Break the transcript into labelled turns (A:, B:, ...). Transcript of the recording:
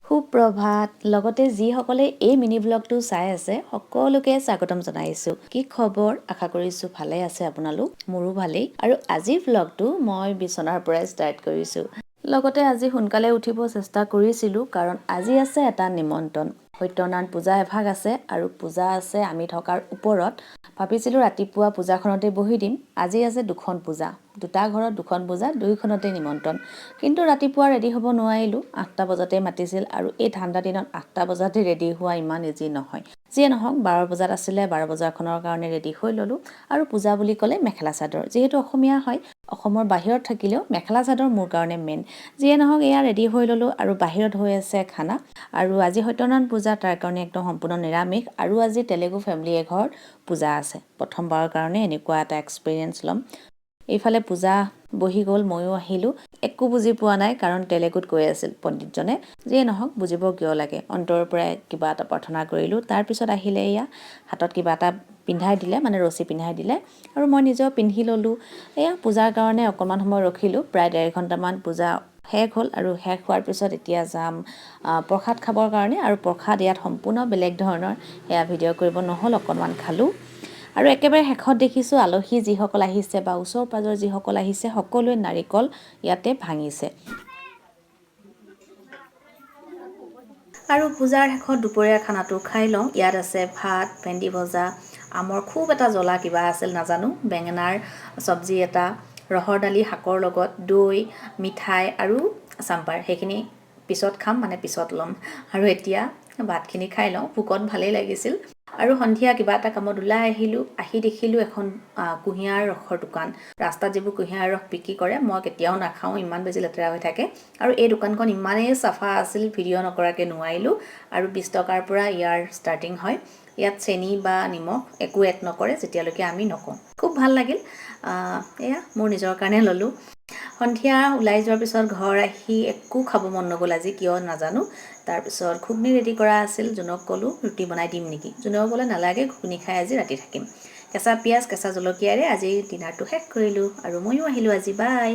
A: সুপ্ৰভাত লগতে যিসকলে এই মিনি ব্লগটো চাই আছে সকলোকে স্বাগতম জনাইছো কি খবৰ আশা কৰিছো ভালে আছে আপোনালোক মোৰো ভালেই আৰু আজিৰ ব্লগটো মই বিছনাৰ পৰাই ষ্টাৰ্ট কৰিছো লগতে আজি সোনকালে উঠিব চেষ্টা কৰিছিলো কাৰণ আজি আছে এটা নিমন্ত্ৰণ সত্যনাৰায়ণ পূজা এভাগ আছে আৰু পূজা আছে আমি থকাৰ ওপৰত ভাবিছিলো ৰাতিপুৱা পূজাখনতে বহি দিম আজি আছে দুখন পূজা দুটা ঘৰত দুখন পূজা দুইখনতে নিমন্ত্ৰণ কিন্তু ৰাতিপুৱা ৰেডি হ'ব নোৱাৰিলো 8টা বজাতে মাতিছিল আৰু এই ঠাণ্ডা দিনত 8টা বজাতে ৰেডি হোৱা ইমান ইজি নহয় যিয়ে নহওক 12 বজাত আছিলে 12 বজাখনৰ কাৰণে ৰেডি হৈ ললো আৰু পূজা বুলি ক'লে মেখেলা চাদৰ যেহেতু অসমীয়া হয় অসমৰ বাহিৰত থাকিলেও মেখেলা চাদৰ মোৰ কাৰণে মেইন যিয়ে নহওক এয়া ৰেডি হৈ ললো আৰু বাহিৰত হৈ আছে খানা আৰু আজি সত্যনাৰায়ণ পূজা তাৰ কাৰণে একদম সম্পূৰ্ণ নিৰামিষ আৰু আজি তেলেগু ফেমিলি এঘৰ পূজা আছে প্ৰথমবাৰৰ কাৰণে এনেকুৱা এটা এক্সপেৰিয়েন্স লম এইফালে পূজা বহি গ'ল ময়ো আহিলো একো বুজি পোৱা নাই কাৰণ তেলেগুত কৈ আছিল পণ্ডিতজনে যিয়ে নহওক বুজিব কিয় লাগে অন্তৰৰ পৰাই কিবা এটা প্ৰাৰ্থনা কৰিলো তাৰ পিছত আহিলে এয়া হাতত কিবা এটা পিন্ধাই দিলে মানে ৰছী পিন্ধাই দিলে আৰু মই নিজেও পিন্ধি ললো এয়া পূজাৰ কাৰণে অকমান সময় ৰখিলো প্ৰায় 1.5 ঘণ্টামান পূজা শেষ হ'ল আৰু শেষ হোৱাৰ পিছত এতিয়া যাম প্ৰসাদ খাবৰ কাৰণে আৰু প্ৰসাদ ইয়াত সম্পূৰ্ণ বেলেগ ধৰণৰ এয়া ভিডিঅ' কৰিব নহ'ল অকণমান খালো আৰু একেবাৰে শেষত দেখিছো আলহী যিসকল আহিছে বা ওচৰ পাজৰ যিসকল আহিছে সকলোৱে নাৰিকল ইয়াতে ভাঙিছে আৰু পূজাৰ শেষত দুপৰীয়া খানাটো খাই লওঁ ইয়াত আছে ভাত ভেন্দি ভজা আমৰ খুব এটা জ্বলা কিবা আছিল নাজানো বেঙেনাৰ চব্জি এটা ৰহৰ দালি শাকৰ লগত দৈ মিঠাই আৰু চাম্বাৰ সেইখিনি পিছত খাম মানে পিছত ল'ম আৰু এতিয়া ভাতখিনি খাই লওঁ ভোকত ভালেই লাগিছিল আৰু সন্ধিয়া কিবা এটা কামত ওলাই আহিলো আহি দেখিলো এখন কুঁহিয়াৰ ৰসৰ দোকান ৰাস্তাত যিবোৰ কুঁহিয়াৰ ৰস বিক্ৰী কৰে মই কেতিয়াও নাখাওঁ ইমান বেছি লেতেৰা হৈ থাকে আৰু এই দোকানখন ইমানেই চাফা আছিল ভিডিঅ' নকৰাকে নোৱাৰিলো আৰু 20 টকাৰ পৰা ইয়াৰ ষ্টাৰ্টিং হয় ইয়াত চেনি বা নিমখ একো এড নকৰে যেতিয়ালৈকে আমি নকওঁ খুব ভাল লাগিল এয়া মোৰ নিজৰ কাৰণে ললো সন্ধিয়া ওলাই যোৱাৰ পিছত ঘৰ আহি একো খাব মন নগ'ল আজি কিয় নাজানো তাৰ পিছত ঘুগনি ৰেডি কৰা আছিল জুনক ক'লো ৰুটি বনাই দিম নেকি জুনক ক'লে নালাগে ঘুগনি খাই আজি ৰাতি থাকিম কেঁচা পিয়াজ কেঁচা জলকীয়াৰে আজি ডিনাৰটো শেষ কৰিলো আৰু ময়ো আহিলো আজি বাই